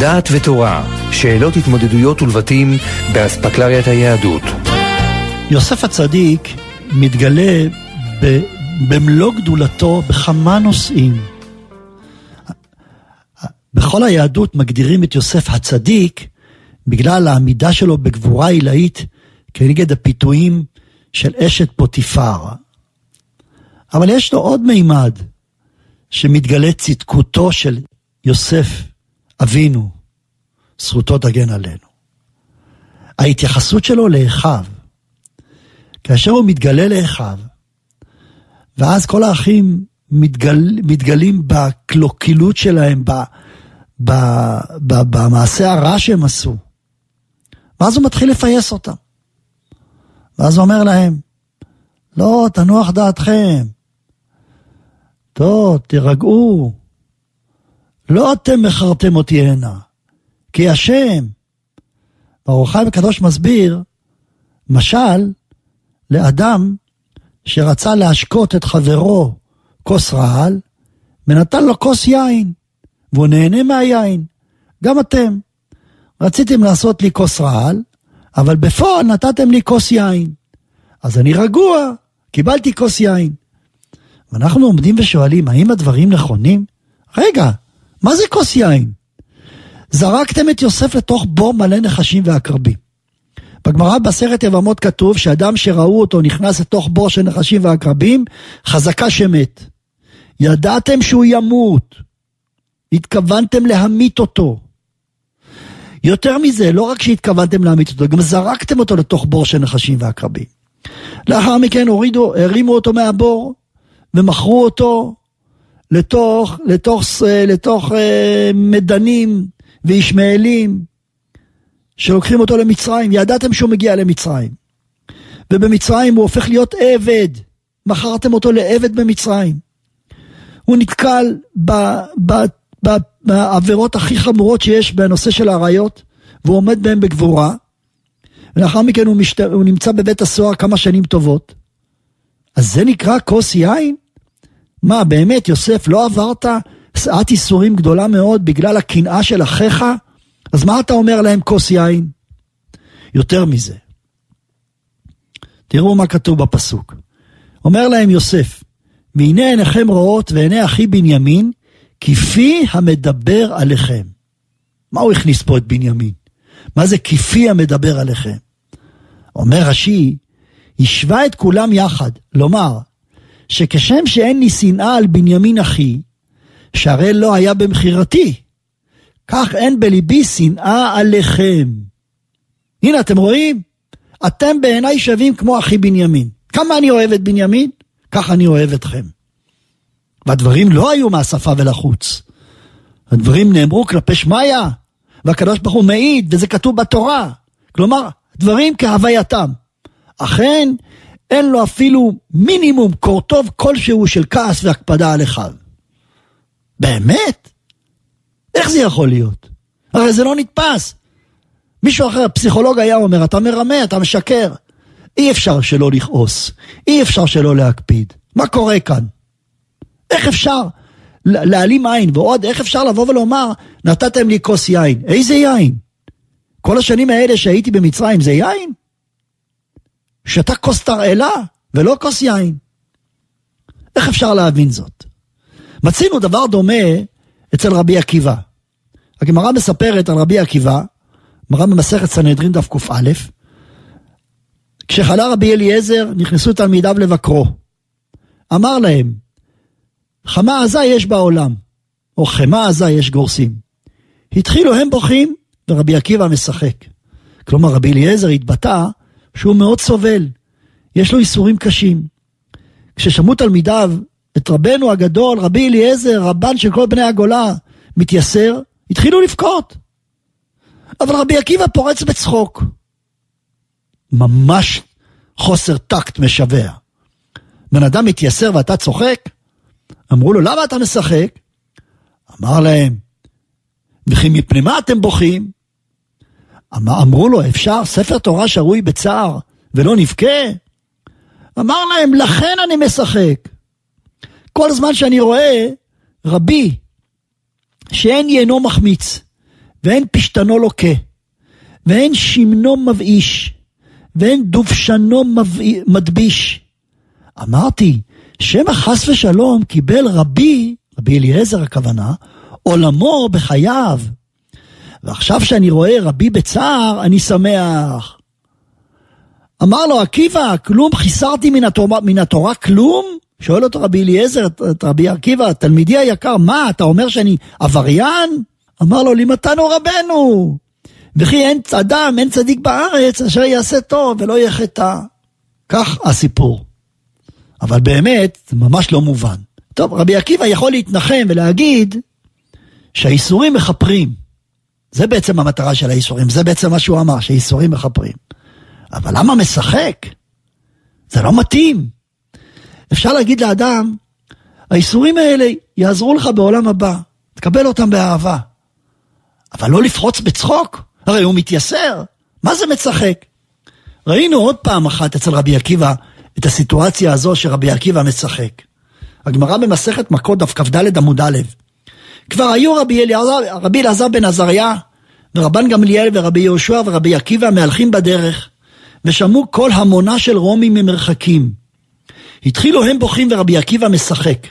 דעת ותורה, שאלות התמודדויות ולבטים באספקלריית היהדות. יוסף הצדיק מתגלה במלוא גדולתו בכמה נושאים. בכל היהדות מגדירים את יוסף הצדיק בגלל העמידה שלו בגבורה עילאית כנגד הפיתויים של אשת פוטיפר. אבל יש לו עוד מימד שמתגלה צדקותו של יוסף אבינו, זכותו תגן עלינו. ההתייחסות שלו לאחיו, כאשר הוא מתגלה לאחיו, ואז כל האחים מתגלים בקלוקלות שלהם, במעשה הרע שהם עשו. ואז הוא מתחיל לפייס אותם. ואז הוא אומר להם, לא, תנוח דעתכם. טוב, תרגעו. לא אתם מכרתם אותי הנה, כי השם. אור החיים הקדוש מסביר, משל לאדם שרצה להשקות את חברו כוס רעל, ונתן לו כוס יין, והוא נהנה מהיין. גם אתם רציתם לעשות לי כוס רעל, אבל בפועל נתתם לי כוס יין. אז אני רגוע, קיבלתי כוס יין. ואנחנו עומדים ושואלים, האם הדברים נכונים? רגע, מה זה כוס יין? זרקתם את יוסף לתוך בור מלא נחשים ועקרבים. בגמרא בסרט יבמות כתוב שאדם שראו אותו נכנס לתוך בור של נחשים ועקרבים, חזקה שמת. ידעתם שהוא ימות. התכוונתם להמית אותו. יותר מזה, לא רק שהתכוונתם להמית אותו, גם זרקתם אותו לתוך בור של נחשים ועקרבים. לאחר מכן הרימו אותו מהבור, ומכרו אותו לתוך מדנים וישמעאלים, שלוקחים אותו למצרים. ידעתם שהוא מגיע למצרים. ובמצרים הוא הופך להיות עבד. מכרתם אותו לעבד במצרים. הוא נתקל בעבירות הכי חמורות שיש בנושא של העריות, והוא עומד בהם בגבורה. ולאחר מכן הוא נמצא בבית הסוהר כמה שנים טובות. אז זה נקרא כוס יין? מה, באמת, יוסף, לא עברת שאת איסורים גדולה מאוד בגלל הקנאה של אחיך? אז מה אתה אומר להם כוס יין? יותר מזה. תראו מה כתוב בפסוק. אומר להם יוסף, והנה עיניכם רואות ועיני אחי בנימין, כפי המדבר עליכם. מה הוא הכניס פה את בנימין? מה זה כפי המדבר עליכם? אומר רש"י, השווה את כולם יחד, לומר, שכשם שאין לי שנאה על בנימין אחי, שהרי לא היה במחירתי, כך אין בליבי שנאה עליכם. הנה אתם רואים? אתם בעיניי שווים כמו אחי בנימין. כמה אני אוהב את בנימין? כך אני אוהב אתכם. והדברים לא היו מהשפה ולחוץ. הדברים נאמרו כלפי שמיה, והקדוש ברוך הוא מעיד, וזה כתוב בתורה. כלומר, דברים כהווייתם. אכן, אין לו אפילו מינימום קורטוב כלשהו של כעס והקפדה על אחיו. באמת? איך זה יכול להיות? הרי זה לא נתפס. מישהו אחר, פסיכולוג היה אומר, אתה מרמה, אתה משקר. אי אפשר שלא לכעוס. אי אפשר שלא להקפיד. מה קורה כאן? איך אפשר להעלים עין? ועוד, איך אפשר לבוא ולומר, נתתם לי כוס יין. איזה יין? כל השנים האלה שהייתי במצרים, זה יין? שאתה כוס תרעלה, ולא כוס יין. איך אפשר להבין זאת? מצינו דבר דומה אצל רבי עקיבא. הגמרא מספרת על רבי עקיבא, גמרא במסכת סנהדרין דף ק"א, כשחלה רבי אליעזר, נכנסו תלמידיו לבקרו. אמר להם, חמה עזה יש בעולם, או חמה עזה יש גורסים. התחילו הם בוכים, ורבי עקיבא משחק. כלומר, רבי אליעזר התבטא, שהוא מאוד סובל, יש לו איסורים קשים. כששמעו תלמידיו את רבנו הגדול, רבי אליעזר, רבן של כל בני הגולה, מתייסר, התחילו לבכות. אבל רבי עקיבא פורץ בצחוק. ממש חוסר טקט משווה. בן אדם מתייסר ואתה צוחק? אמרו לו, למה אתה משחק? אמר להם, וכי מפני מה אתם בוכים? אמרו לו, אפשר ספר תורה שרוי בצער ולא נבכה? אמר להם, לכן אני משחק. כל זמן שאני רואה רבי שאין יינו מחמיץ ואין פשטנו לוקה, ואין שמנו מבאיש, ואין דובשנו מדביש. אמרתי, שמא חס ושלום קיבל רבי אליעזר הכוונה, עולמו בחייו. ועכשיו שאני רואה רבי בצער, אני שמח. אמר לו, עקיבא, כלום חיסרתי מן התורה כלום? שואל אותו רבי אליעזר, את רבי עקיבא, תלמידי היקר, מה, אתה אומר שאני עבריין? אמר לו, לימדנו רבנו, וכי אין אדם, אין צדיק בארץ, אשר יעשה טוב ולא יהיה חטא. כך הסיפור. אבל באמת, זה ממש לא מובן. טוב, רבי עקיבא יכול להתנחם ולהגיד, שהאיסורים מחפרים. זה בעצם המטרה של האיסורים, זה בעצם מה שהוא אמר, שהאיסורים מחפרים. אבל למה משחק? זה לא מתאים. אפשר להגיד לאדם, האיסורים האלה יעזרו לך בעולם הבא, תקבל אותם באהבה. אבל לא לפרוץ בצחוק, הרי הוא מתייסר. מה זה מצחק? ראינו עוד פעם אחת אצל רבי עקיבא, את הסיטואציה הזו שרבי עקיבא משחק. הגמרא במסכת מכות דף כ"ד עמוד א'. כבר היו רבי אלעזר בן עזריה, ורבן גמליאל ורבי יהושע ורבי עקיבא מהלכים בדרך, ושמעו כל המונה של רומים ממרחקים. התחילו הם בוכים ורבי עקיבא משחק.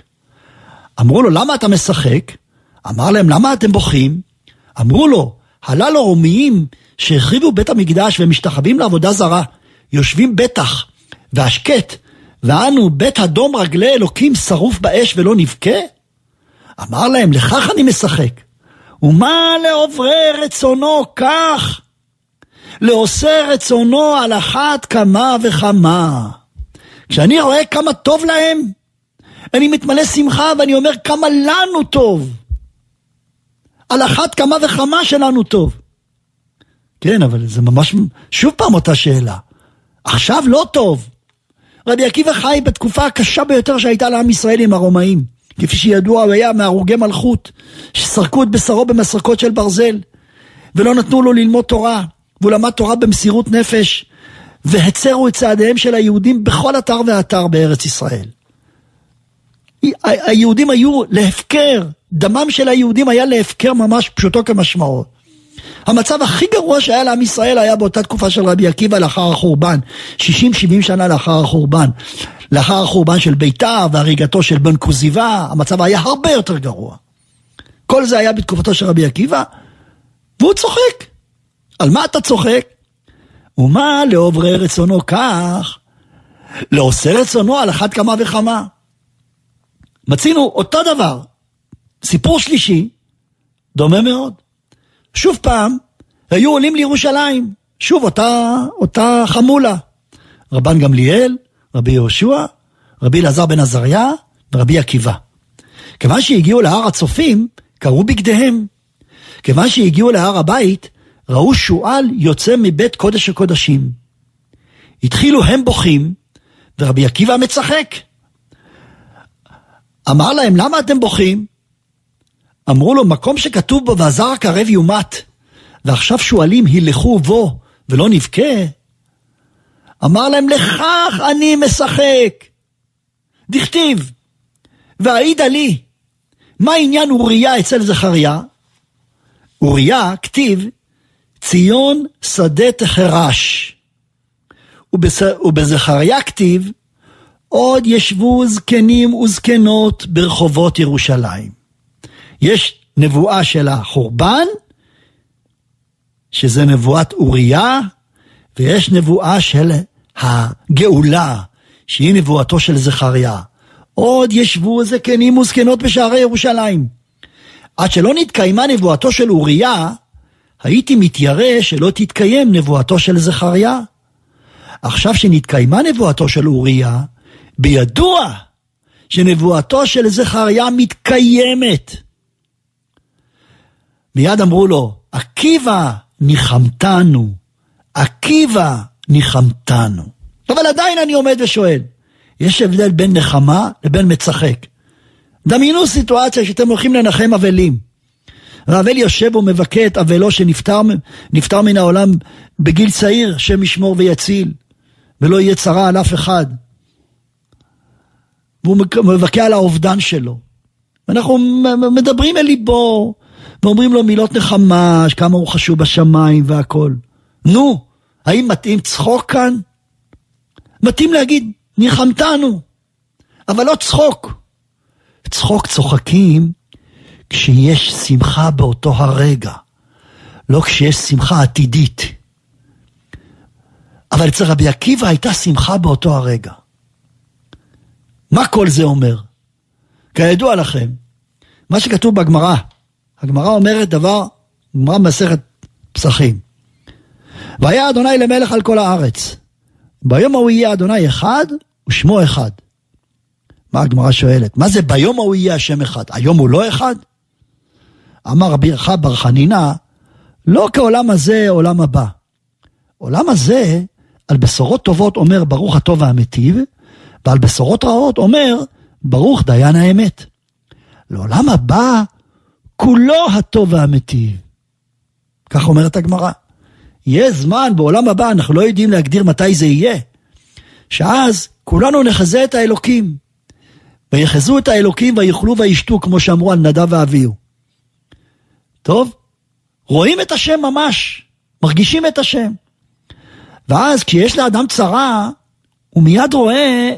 אמרו לו, למה אתה משחק? אמר להם, למה אתם בוכים? אמרו לו, הללו רומיים שהחריבו בית המקדש ומשתחווים לעבודה זרה, יושבים בטח והשקט, ואנו בית אדום רגלי אלוקים שרוף באש ולא נבכה? אמר להם, לכך אני משחק. ומה לעוברי רצונו כך? לעושה רצונו על אחת כמה וכמה. כשאני רואה כמה טוב להם, אני מתמלא שמחה ואני אומר כמה לנו טוב. על אחת כמה וכמה שלנו טוב. כן, אבל זה ממש שוב פעם אותה שאלה. עכשיו לא טוב. רבי עקיבא חי בתקופה הקשה ביותר שהייתה לעם ישראל עם הרומאים. כפי שידוע, הוא היה מהרוגי מלכות, שסרקו את בשרו במסרקות של ברזל, ולא נתנו לו ללמוד תורה, והוא למד תורה במסירות נפש, והצרו את צעדיהם של היהודים בכל אתר ואתר בארץ ישראל. היהודים היו להפקר, דמם של היהודים היה להפקר ממש פשוטו כמשמעו. המצב הכי גרוע שהיה לעם ישראל היה באותה תקופה של רבי עקיבא לאחר החורבן, 60-70 שנה לאחר החורבן. לאחר החורבן של ביתר והריגתו של בן כוזיבה, המצב היה הרבה יותר גרוע. כל זה היה בתקופתו של רבי עקיבא, והוא צוחק. על מה אתה צוחק? ומה לעוברי רצונו כך? לעושה רצונו על אחת כמה וכמה. מצינו אותו דבר. סיפור שלישי, דומה מאוד. שוב פעם, היו עולים לירושלים. שוב אותה חמולה. רבן גמליאל, רבי יהושע, רבי אלעזר בן עזריה ורבי עקיבא. כיוון שהגיעו להר הצופים, קראו בגדיהם. כיוון שהגיעו להר הבית, ראו שועל יוצא מבית קודש הקודשים. התחילו הם בוכים, ורבי עקיבא מצחק. אמר להם, למה אתם בוכים? אמרו לו, מקום שכתוב בו, והזר הקרב יומת, ועכשיו שועלים הילכו בו, ולא נבכה. אמר להם, לכך אני משחק. דכתיב, והעידה לי, מה עניין אוריה אצל זכריה? אוריה כתיב, ציון שדה תחרש. ובזכריה כתיב, עוד ישבו זקנים וזקנות ברחובות ירושלים. יש נבואה של החורבן, שזה נבואת אוריה, ויש נבואה של הגאולה, שהיא נבואתו של זכריה. עוד ישבו זקנים וזקנות בשערי ירושלים. עד שלא נתקיימה נבואתו של אוריה, הייתי מתיירא שלא תתקיים נבואתו של זכריה. עכשיו שנתקיימה נבואתו של אוריה, בידוע שנבואתו של זכריה מתקיימת. מיד אמרו לו, עקיבא ניחמתנו, עקיבא ניחמתנו. אבל עדיין אני עומד ושואל, יש הבדל בין נחמה לבין מצחק. דמיינו סיטואציה שאתם הולכים לנחם אבלים. האבל יושב ומבכה את אבלו שנפטר מן העולם בגיל צעיר, שם ישמור ויציל, ולא יהיה צרה על אף אחד. והוא מבכה על האובדן שלו. אנחנו מדברים אל ליבו, ואומרים לו מילות נחמה, כמה הוא חשוב בשמיים והכל. נו, האם מתאים צחוק כאן? מתאים להגיד, ניחמתנו, אבל לא צחוק. צחוק צוחקים כשיש שמחה באותו הרגע, לא כשיש שמחה עתידית. אבל אצל רבי עקיבא הייתה שמחה באותו הרגע. מה כל זה אומר? כידוע לכם, מה שכתוב בגמרא, הגמרא אומרת דבר, גמרא מסכת פסחים. והיה אדוני למלך על כל הארץ. ביום ההוא יהיה אדוני אחד ושמו אחד. מה הגמרא שואלת? מה זה ביום ההוא יהיה השם אחד? היום הוא לא אחד? אמר רבי יחיא בר חנינא, לא כעולם הזה עולם הבא. עולם הזה על בשורות טובות אומר ברוך הטוב והמיטיב, ועל בשורות רעות אומר ברוך דיין האמת. לעולם הבא כולו הטוב והמיטיב. כך אומרת הגמרא. יהיה זמן בעולם הבא, אנחנו לא יודעים להגדיר מתי זה יהיה, שאז כולנו נחזה את האלוקים, ויחזו את האלוקים ויאכלו וישתו, כמו שאמרו על נדב ואביהו. טוב? רואים את השם ממש, מרגישים את השם. ואז כשיש לאדם צרה, הוא מיד רואה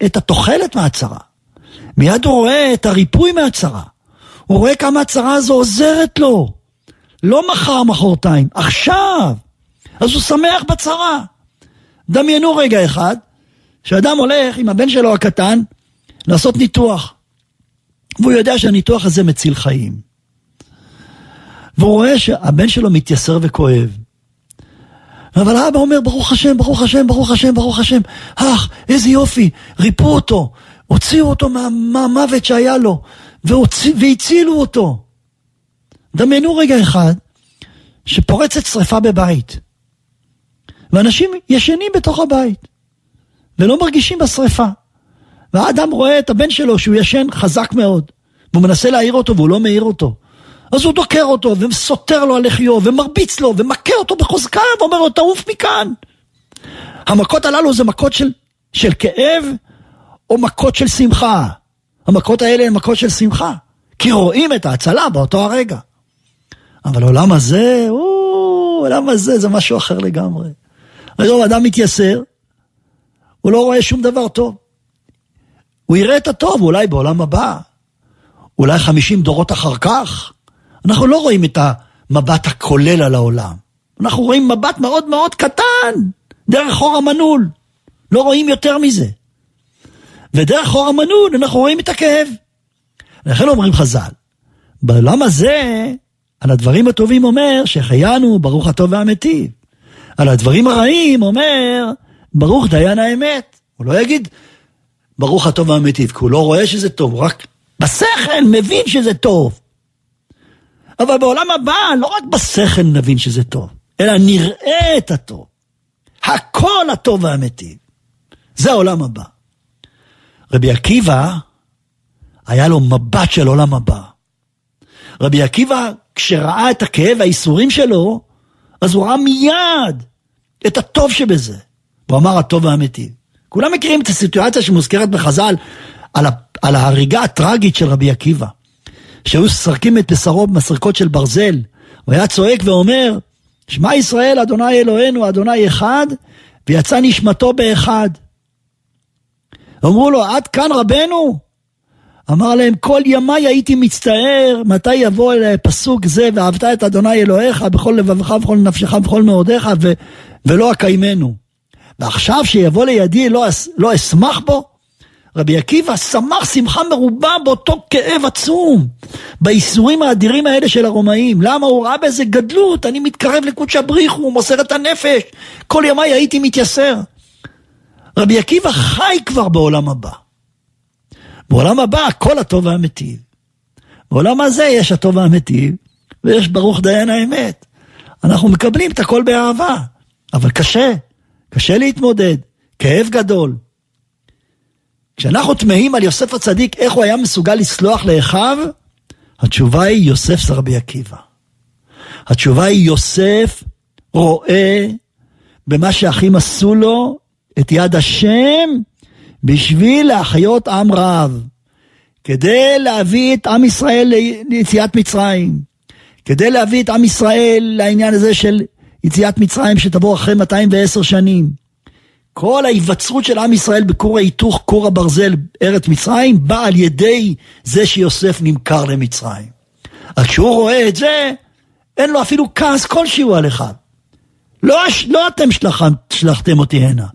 את התוחלת מהצרה. מיד הוא רואה את הריפוי מהצרה. הוא רואה כמה הצרה הזו עוזרת לו. לא מחר מחרתיים, עכשיו. אז הוא שמח בצרה. דמיינו רגע אחד, שאדם הולך עם הבן שלו הקטן, לעשות ניתוח. והוא יודע שהניתוח הזה מציל חיים. והוא רואה שהבן שלו מתייסר וכואב. אבל האבא אומר, ברוך השם, ברוך השם, ברוך השם, ברוך השם. איזה יופי, ריפו אותו. הוציאו אותו מהמוות שהיה לו. והצילו אותו. דמיינו רגע אחד, שפורצת שריפה בבית. ואנשים ישנים בתוך הבית. ולא מרגישים בשריפה. והאדם רואה את הבן שלו שהוא ישן חזק מאוד. והוא מנסה להעיר אותו והוא לא מעיר אותו. אז הוא דוקר אותו וסותר לו על לחיו ומרביץ לו ומכה אותו בחוזקה ואומר לו תעוף מכאן. המכות הללו זה מכות של כאב או מכות של שמחה. המכות האלה הן מכות של שמחה. כי רואים את ההצלה באותו הרגע. אבל העולם הזה, העולם הזה זה משהו אחר לגמרי. היום אדם מתייסר, הוא לא רואה שום דבר טוב. הוא יראה את הטוב, אולי בעולם הבא. אולי 50 דורות אחר כך. אנחנו לא רואים את המבט הכולל על העולם. אנחנו רואים מבט מאוד מאוד קטן, דרך חור המנעול. לא רואים יותר מזה. ודרך חור המנעול אנחנו רואים את הכאב. לכן אומרים חז"ל, בעולם הזה, על הדברים הטובים אומר, שחיינו ברוך הטוב והמיטיב. על הדברים הרעים אומר, ברוך דיין האמת. הוא לא יגיד, ברוך הטוב והמיטיב, כי הוא לא רואה שזה טוב, הוא רק בשכל מבין שזה טוב. אבל בעולם הבא, לא רק בשכל נבין שזה טוב, אלא נראה את הטוב. הכל הטוב והמיטיב. זה העולם הבא. רבי עקיבא, היה לו מבט של עולם הבא. רבי עקיבא, כשראה את הכאב והאיסורים שלו, אז הוא ראה מיד את הטוב שבזה. הוא אמר הטוב והמיטיב. כולם מכירים את הסיטואציה שמוזכרת בחז"ל, על ההריגה הטרגית של רבי עקיבא. שהיו סרקים את בשרו במסרקות של ברזל. הוא היה צועק ואומר, שמע ישראל, אדוני אלוהינו, אדוני אחד, ויצא נשמתו באחד. אמרו לו, עד כאן רבנו? אמר להם, כל ימי הייתי מצטער, מתי יבוא אל פסוק זה, ואהבת את אדוני אלוהיך, בכל לבבך, בכל נפשך, בכל מאודיך, ולא אקיימנו. ועכשיו שיבוא לידי, לא אשמח בו? רבי עקיבא שמח שמחה מרובה באותו כאב עצום, באיסורים האדירים האלה של הרומאים. למה? הוא ראה באיזה גדלות, אני מתקרב לקודש הבריחו, הוא מוסר את הנפש, כל ימי הייתי מתייסר. רבי עקיבא חי כבר בעולם הבא. בעולם הבא הכל הטוב והמיטיב. בעולם הזה יש הטוב והמיטיב, ויש ברוך דיין האמת. אנחנו מקבלים את הכל באהבה, אבל קשה להתמודד, כאב גדול. כשאנחנו תמהים על יוסף הצדיק, איך הוא היה מסוגל לסלוח לאחיו, התשובה היא יוסף זה רבי עקיבא. התשובה היא יוסף רואה במה שאחים עשו לו את יד השם בשביל להחיות עם רב, כדי להביא את עם ישראל ליציאת מצרים, כדי להביא את עם ישראל לעניין הזה של יציאת מצרים שתבוא אחרי 210 שנים. כל ההיווצרות של עם ישראל בכור ההיתוך, כור הברזל, ארץ מצרים, בא על ידי זה שיוסף נמכר למצרים. אז כשהוא רואה את זה, אין לו אפילו כעס כלשהו עליך. לא אתם שלחתם אותי הנה,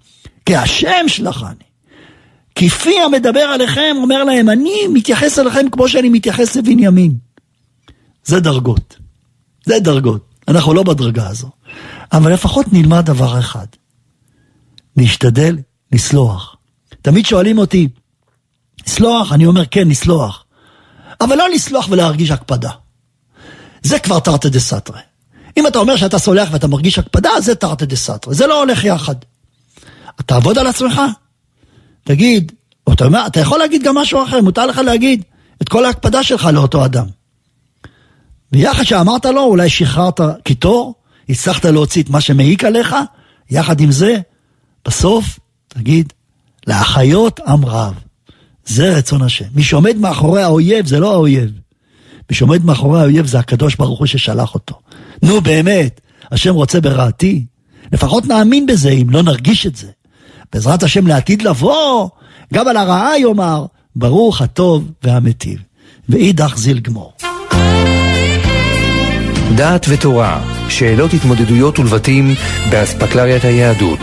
כי השם שלחני. כפי המדבר עליכם, אומר להם, אני מתייחס אליכם כמו שאני מתייחס לבנימין. זה דרגות. זה דרגות. אנחנו לא בדרגה הזו. אבל לפחות נלמד דבר אחד. נשתדל לסלוח. תמיד שואלים אותי, לסלוח? אני אומר כן, לסלוח. אבל לא לסלוח ולהרגיש הקפדה. זה כבר תרתי דסתרי. אם אתה אומר שאתה סולח ואתה מרגיש הקפדה, זה תרתי דסתרי. זה לא הולך יחד. אתה עבוד על עצמך. תגיד, אתה יכול להגיד גם משהו אחר, מותר לך להגיד את כל ההקפדה שלך לאותו אדם. ויחד שאמרת לו, אולי שחררת קיטור, הצלחת להוציא את מה שמעיק עליך, יחד עם זה, בסוף, תגיד, לאחיות עם רב. זה רצון השם. מי שעומד מאחורי האויב, זה לא האויב. מי שעומד מאחורי האויב, זה הקדוש ברוך הוא ששלח אותו. נו באמת, השם רוצה ברעתי. לפחות נאמין בזה, אם לא נרגיש את זה. בעזרת השם לעתיד לבוא, גם על הרעה יאמר, ברוך הטוב והמטיב. ואידך זיל גמור. דעת ותורה, שאלות התמודדויות ולבטים באספקלריית היהדות.